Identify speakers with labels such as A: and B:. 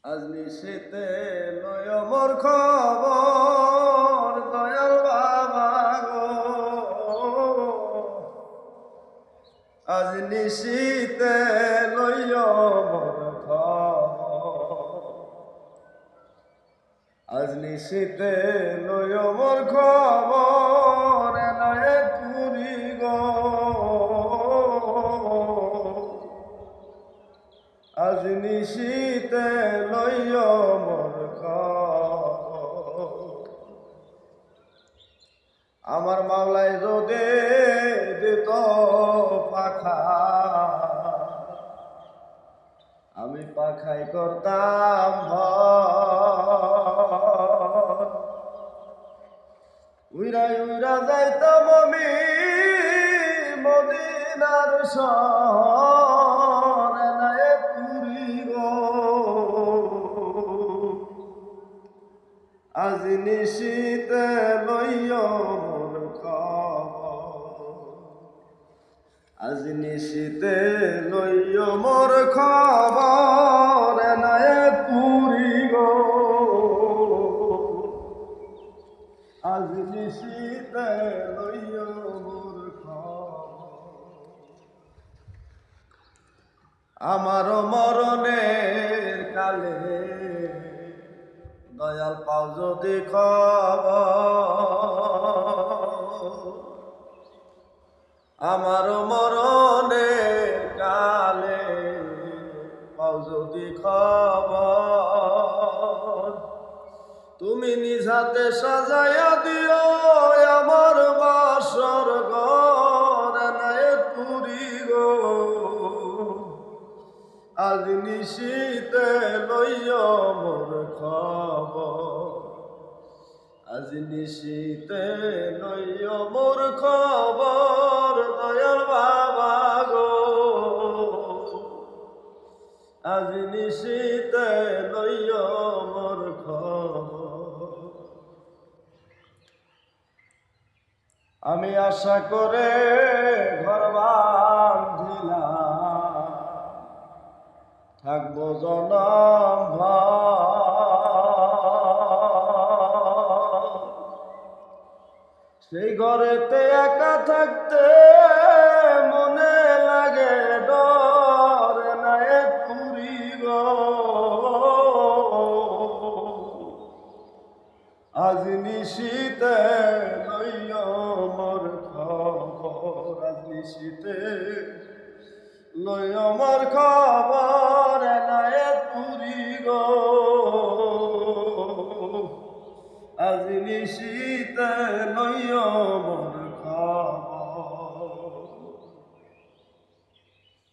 A: আজ নিশীতে লয় মোর খবর দয়াল বাবা গো। আজ নিশীতে লয় মোর খবর, আজ নিশীতে লয় মোর খবর এলায়ে তুরি গো। আজ নিশীতে লইয় মোর খবর, আমার মাওলায় যদি দিত পাখা, আমি পাখাই করতাম ভর। উইরা উইরা যাইতাম আমি মদিনার শহর এলায়ে তুরি গো। আজ নিশীতে লইয় মোর খবর, আজ নিশীতে লইয় মোর খবর এলায়ে তুরি গো। আজ নিশীতে লইয় মোর খবর, আমার মরণের কালে দয়াল পাও যদি খবর, আমার মরণের কালে পাও যদি খবর, তুমি নিজ হাতে সাজাইয়া দিও আমার বাসর ঘর এলায়ে তুরি গো। আজ নিশীতে লইয় মোর খবর, আজ নিশীতে লইয় মোর খবর দয়াল বাবা গো। আজ নিশীতে লইয় মোর খবর, আমি আশা করে ঘর বাঁধিলাম থাকবো জনম ভর। সেই ঘরেতে একা থাকতে মনে লাগে ডর এলায়ে তুরি গো। আজ নিশীতে লইয় মোর খবর, আজ নিশীতে লইয় মোর খবর এলায়ে তুরি গো। আজ নিশীতে লইয় মোর খবর।